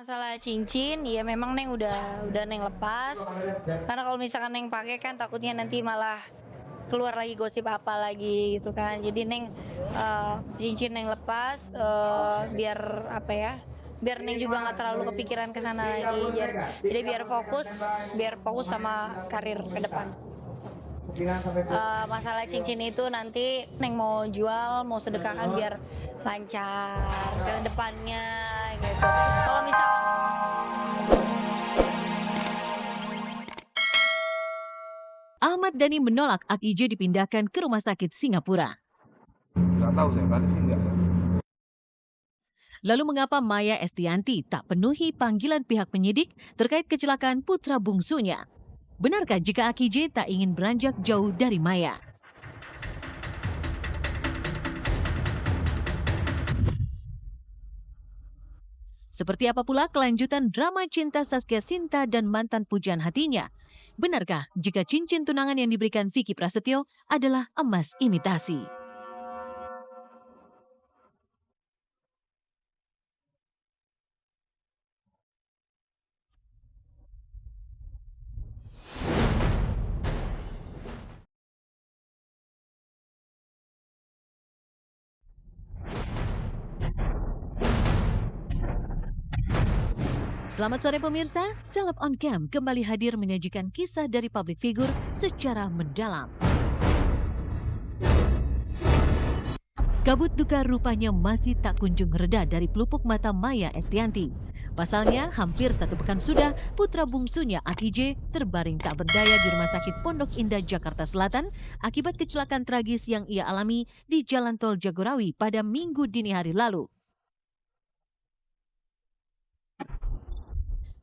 Masalah cincin, ya memang Neng udah Neng lepas. Karena kalau misalkan Neng pakai kan takutnya nanti malah keluar lagi gosip apa lagi gitu kan. Jadi Neng cincin Neng lepas biar apa ya? Biar Neng juga nggak terlalu kepikiran ke sana lagi. Jadi biar fokus sama karir ke depan. Masalah cincin itu nanti Neng mau jual, mau sedekahkan biar lancar ke depannya gitu. Kalau misal Ahmad Dhani menolak Ak-IJ dipindahkan ke rumah sakit Singapura. Nggak tahu saya, tadi sih nggak ya. Lalu mengapa Maya Estianty tak penuhi panggilan pihak penyidik terkait kecelakaan putra bungsunya? Benarkah jika Ak-IJ tak ingin beranjak jauh dari Maya? Seperti apa pula kelanjutan drama cinta Zaskia Sinta dan mantan pujaan hatinya? Benarkah jika cincin tunangan yang diberikan Vicky Prasetyo adalah emas imitasi? Selamat sore pemirsa, Seleb on Cam kembali hadir menyajikan kisah dari public figure secara mendalam. Kabut duka rupanya masih tak kunjung reda dari pelupuk mata Maya Estianty. Pasalnya, hampir 1 pekan sudah putra bungsunya Ak-IJ terbaring tak berdaya di Rumah Sakit Pondok Indah, Jakarta Selatan akibat kecelakaan tragis yang ia alami di Jalan Tol Jagorawi pada Minggu dini hari lalu.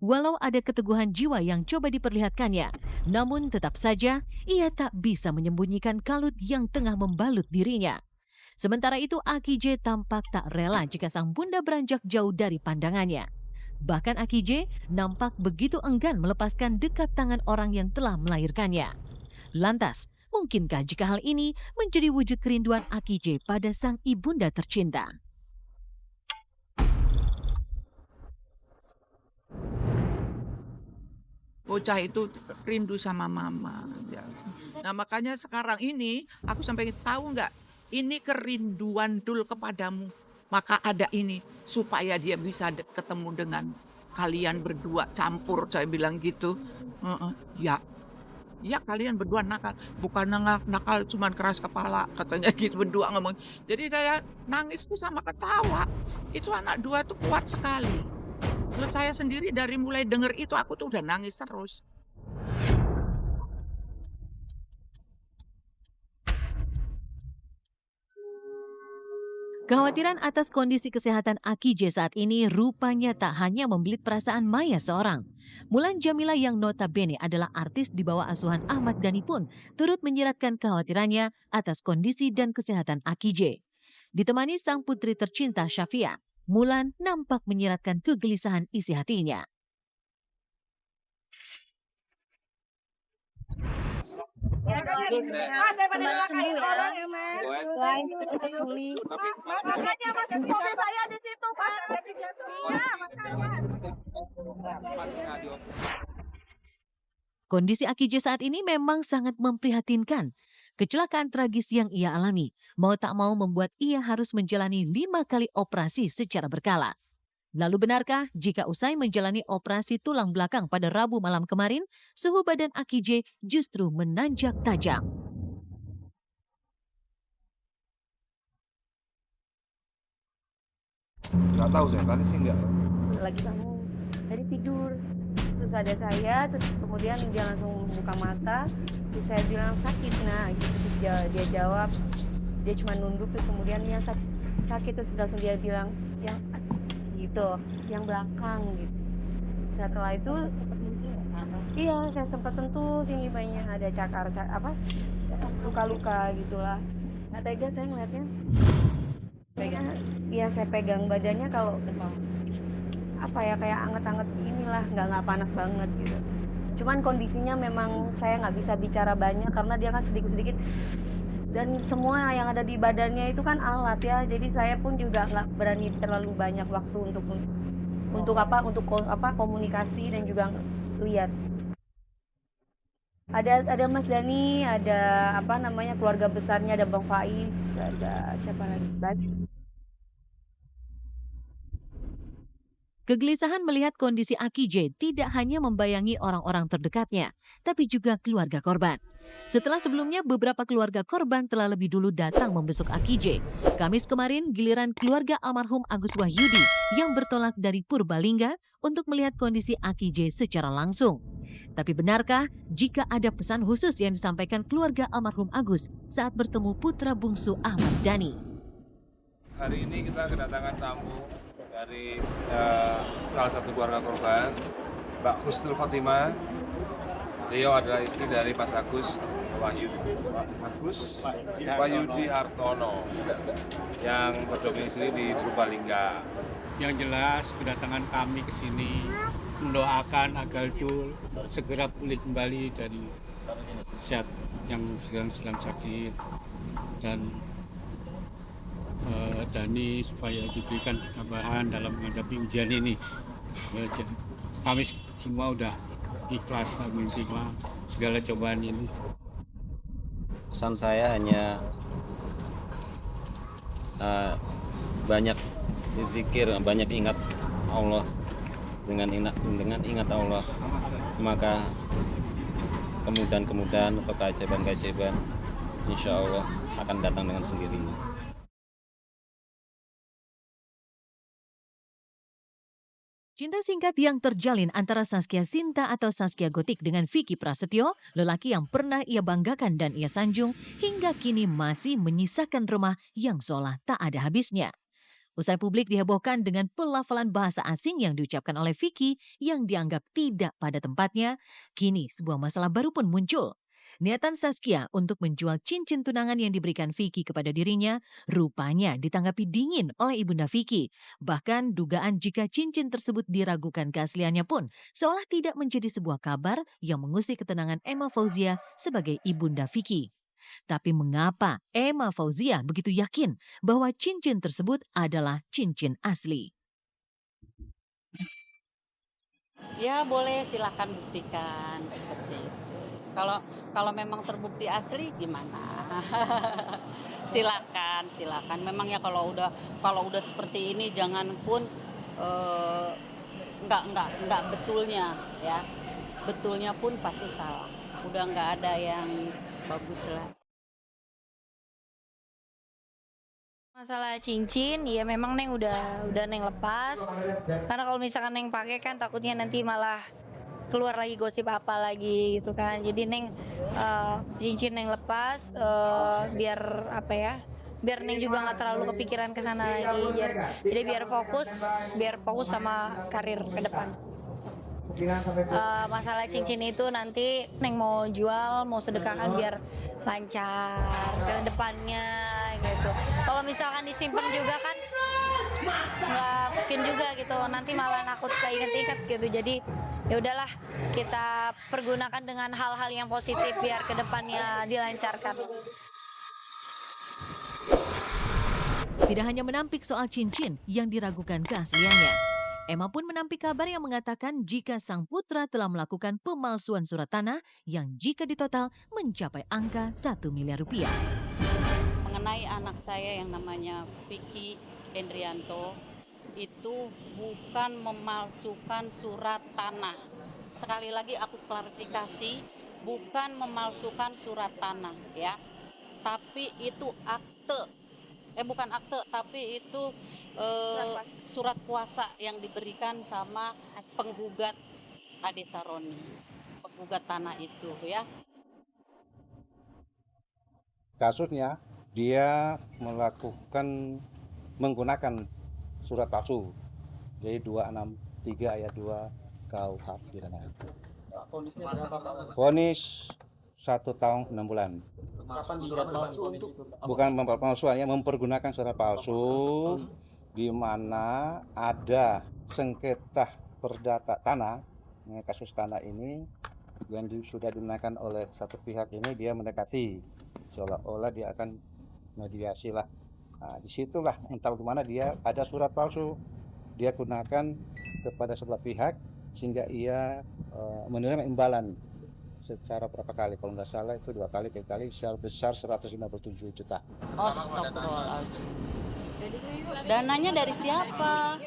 Walau ada keteguhan jiwa yang coba diperlihatkannya, namun tetap saja ia tak bisa menyembunyikan kalut yang tengah membalut dirinya. Sementara itu Ak-IJ tampak tak rela jika sang bunda beranjak jauh dari pandangannya. Bahkan Ak-IJ nampak begitu enggan melepaskan dekat tangan orang yang telah melahirkannya. Lantas, mungkinkah jika hal ini menjadi wujud kerinduan Ak-IJ pada sang ibunda tercinta? Bocah itu rindu sama mama. Ya. Nah makanya sekarang ini aku sampai tahu nggak, ini kerinduan Dul kepadamu. Maka ada ini supaya dia bisa ketemu dengan kalian berdua campur, saya bilang gitu. Ya, ya kalian berdua nakal, bukan nakal cuman keras kepala, katanya gitu berdua ngomong. Jadi saya nangis tuh sama ketawa. Itu anak dua tuh kuat sekali. Menurut saya sendiri dari mulai denger itu aku tuh udah nangis terus. Kekhawatiran atas kondisi kesehatan Ak-IJ saat ini rupanya tak hanya membelit perasaan Maya seorang. Mulan Jamila yang notabene adalah artis di bawah asuhan Ahmad Dhani pun turut menyiratkan kekhawatirannya atas kondisi dan kesehatan Ak-IJ. Ditemani sang putri tercinta Syafia, Mulan nampak menyiratkan kegelisahan isi hatinya. Doain cepet-cepet pulih. Makanya mobil saya di situ, Pak. Iya, makanya. Kondisi Ak-IJ saat ini memang sangat memprihatinkan. Kecelakaan tragis yang ia alami mau tak mau membuat ia harus menjalani 5 kali operasi secara berkala. Lalu benarkah jika usai menjalani operasi tulang belakang pada Rabu malam kemarin, suhu badan Ak-IJ justru menanjak tajam? Nggak tahu saya, tadi sih nggak ya. Lagi bangun dari tidur. Terus ada saya, terus kemudian dia langsung buka mata. Terus saya bilang sakit, nah gitu. Terus dia jawab, dia cuma nunduk, terus kemudian yang sakit, terus langsung dia bilang yang gitu, yang belakang gitu. Setelah itu, iya saya sempat sentuh sini banyak ada cakar luka-luka gitulah. Nggak tega saya ngeliatnya. Iya saya pegang badannya kalau apa ya kayak anget-anget inilah, nggak panas banget gitu. Cuman kondisinya memang saya nggak bisa bicara banyak karena dia kan sedikit-sedikit dan semua yang ada di badannya itu kan alat ya. Jadi saya pun juga nggak berani terlalu banyak waktu untuk untuk apa? Untuk komunikasi dan juga lihat. Ada Mas Dani, ada apa namanya keluarga besarnya, ada Bang Faiz, ada siapa lagi? Kegelisahan melihat kondisi Aki J tidak hanya membayangi orang-orang terdekatnya, tapi juga keluarga korban. Setelah sebelumnya beberapa keluarga korban telah lebih dulu datang membesuk Aki J, Kamis kemarin giliran keluarga almarhum Agus Wahyudi yang bertolak dari Purbalingga untuk melihat kondisi Aki J secara langsung. Tapi benarkah jika ada pesan khusus yang disampaikan keluarga almarhum Agus saat bertemu putra bungsu Ahmad Dhani? Hari ini kita kedatangan tamu dari salah satu keluarga korban, Mbak Husnul Khotimah. Beliau adalah istri dari Mas Agus Wahyudi Hartono yang berdomisili di Purbalingga. Yang jelas kedatangan kami ke sini mendoakan agar Dul segera pulih kembali dari sehat yang sedang sakit, dan Dani supaya diberikan ketabahan dalam menghadapi ujian ini. Kami semua udah ikhlas menerima segala cobaan ini. Pesan saya hanya banyak berzikir, banyak ingat Allah. Dengan ingat Allah, maka kemudahan atau keajaiban insya Allah akan datang dengan sendirinya. Cinta singkat yang terjalin antara Zaskia Sinta atau Zaskia Gotik dengan Vicky Prasetyo, lelaki yang pernah ia banggakan dan ia sanjung, hingga kini masih menyisakan remah yang seolah tak ada habisnya. Usai publik dihebohkan dengan pelafalan bahasa asing yang diucapkan oleh Vicky yang dianggap tidak pada tempatnya, kini sebuah masalah baru pun muncul. Niatan Zaskia untuk menjual cincin tunangan yang diberikan Vicky kepada dirinya rupanya ditanggapi dingin oleh ibunda Vicky. Bahkan dugaan jika cincin tersebut diragukan keasliannya pun seolah tidak menjadi sebuah kabar yang mengusik ketenangan Emma Fauzia sebagai ibunda Vicky. Tapi mengapa Emma Fauzia begitu yakin bahwa cincin tersebut adalah cincin asli? Ya boleh, silakan buktikan seperti itu. Kalau memang terbukti asli gimana? Silakan. Memang ya kalau udah seperti ini jangan pun nggak betulnya ya. Betulnya pun pasti salah. Udah nggak ada yang bagus lah. Masalah cincin, ya memang Neng udah Neng lepas. Karena kalau misalkan Neng pakai kan takutnya nanti malah keluar lagi gosip apa lagi gitu kan. Jadi Neng cincin Neng lepas biar apa ya? Biar Neng juga nggak terlalu kepikiran ke sana lagi. Jadi biar fokus sama karir ke depan. Masalah cincin itu nanti Neng mau jual, mau sedekahkan biar lancar ke depannya gitu. Kalau misalkan disimpan juga kan nggak mungkin juga gitu, nanti malah nakut keinget-inget gitu. Jadi ya udahlah, kita pergunakan dengan hal-hal yang positif biar ke depannya dilancarkan. Tidak hanya menampik soal cincin yang diragukan keasliannya, Emma pun menampik kabar yang mengatakan jika sang putra telah melakukan pemalsuan surat tanah yang jika ditotal mencapai angka 1 miliar rupiah. Mengenai anak saya yang namanya Vicky Endrianto, itu bukan memalsukan surat tanah. Sekali lagi aku klarifikasi, bukan memalsukan surat tanah ya. Tapi itu bukan akte, tapi itu surat kuasa yang diberikan sama penggugat Ade Saroni, penggugat tanah itu ya. Kasusnya dia menggunakan surat palsu, jadi 263 ayat 2 KUH pidana. Vonis 1 tahun 6 bulan. Surat palsu untuk bukan pemalsuan, ya, mempergunakan surat palsu di mana ada sengketa perdata tanah. Kasus tanah ini yang sudah digunakan oleh satu pihak ini, dia mendekati seolah-olah dia akan mediasi lah. Nah, disitulah entah bagaimana dia ada surat palsu, dia gunakan kepada sebelah pihak sehingga ia menerima imbalan secara berapa kali, kalau nggak salah itu 2 kali, 3 kali sebesar 157 juta. Astagfirullahaladzim. Dananya dari siapa?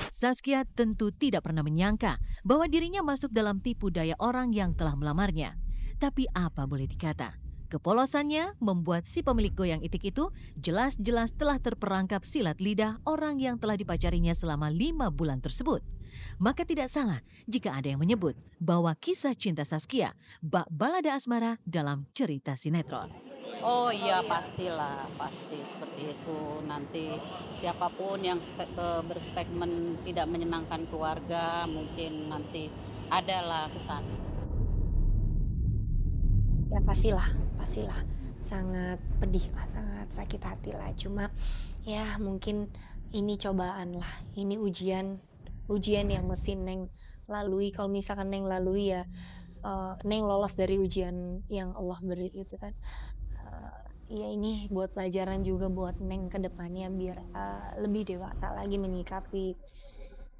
Saskia tentu tidak pernah menyangka bahwa dirinya masuk dalam tipu daya orang yang telah melamarnya. Tapi apa boleh dikata, kepolosannya membuat si pemilik goyang itik itu jelas-jelas telah terperangkap silat lidah orang yang telah dipacarinya selama 5 bulan tersebut. Maka tidak salah jika ada yang menyebut bahwa kisah cinta Saskia bak balada asmara dalam cerita sinetron. Oh iya pastilah, pasti seperti itu. Nanti siapapun yang berstatement tidak menyenangkan keluarga mungkin nanti adalah kesan. Ya pastilah sangat pedih lah, sangat sakit hati lah. Cuma ya mungkin ini cobaan lah, ini ujian yang mesti Neng lalui. Kalau misalkan Neng lalui ya Neng lolos dari ujian yang Allah beri itu kan. Ya ini buat pelajaran juga buat Neng ke depannya biar lebih dewasa lagi menyikapi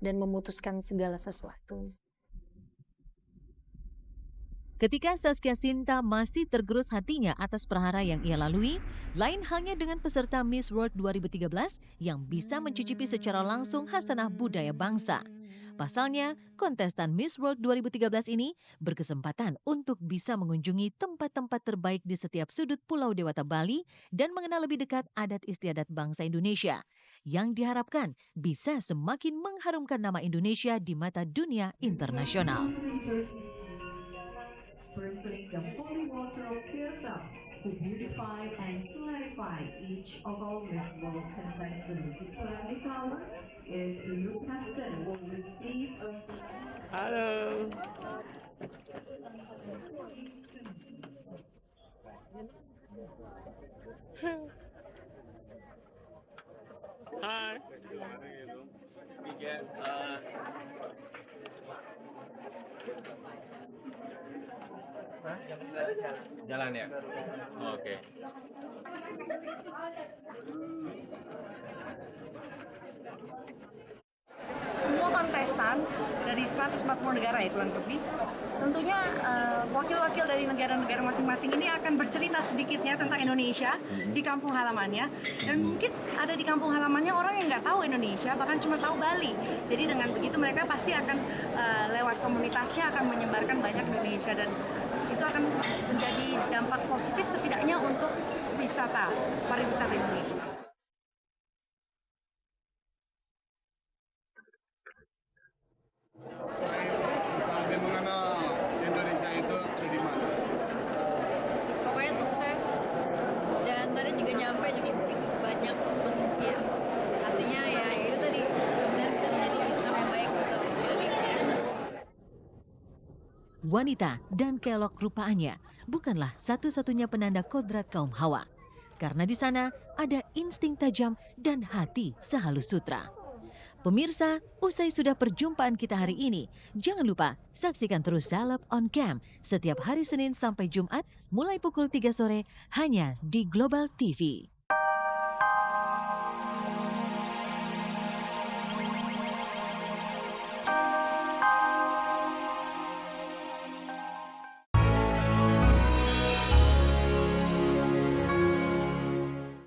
dan memutuskan segala sesuatu. Ketika Saskia Sinta masih tergerus hatinya atas perhara yang ia lalui, lain halnya dengan peserta Miss World 2013 yang bisa mencicipi secara langsung hasanah budaya bangsa. Pasalnya, kontestan Miss World 2013 ini berkesempatan untuk bisa mengunjungi tempat-tempat terbaik di setiap sudut Pulau Dewata Bali dan mengenal lebih dekat adat istiadat bangsa Indonesia, yang diharapkan bisa semakin mengharumkan nama Indonesia di mata dunia internasional. Sprinkling the holy water of Tirta to beautify and clarify each of our Miss World contestants. The ceramic flower is Luke Hampton will receive a... Hello. Hi. We get jalan ya? Oke. Semua kontestan dari 140 negara ya kurang lebih, tentunya wakil-wakil dari negara-negara masing-masing ini akan bercerita sedikitnya tentang Indonesia di kampung halamannya. Dan mungkin ada di kampung halamannya orang yang nggak tahu Indonesia, bahkan cuma tahu Bali. Jadi dengan begitu mereka pasti akan lewat komunitasnya akan menyebarkan banyak Indonesia, dan itu akan menjadi dampak positif setidaknya untuk pariwisata Indonesia. Sampai mengenal Indonesia itu dari mana? Pokoknya sukses, dan tadi juga nyampe juga begitu banyak manusia. Artinya ya itu tadi benar bisa menjadi income yang baik untuk Indonesia. Wanita dan kelok rupaannya bukanlah satu-satunya penanda kodrat kaum Hawa. Karena di sana ada insting tajam dan hati sehalus sutra. Pemirsa, usai sudah perjumpaan kita hari ini, jangan lupa saksikan terus Celeb on Cam setiap hari Senin sampai Jumat mulai pukul 3 sore hanya di Global TV.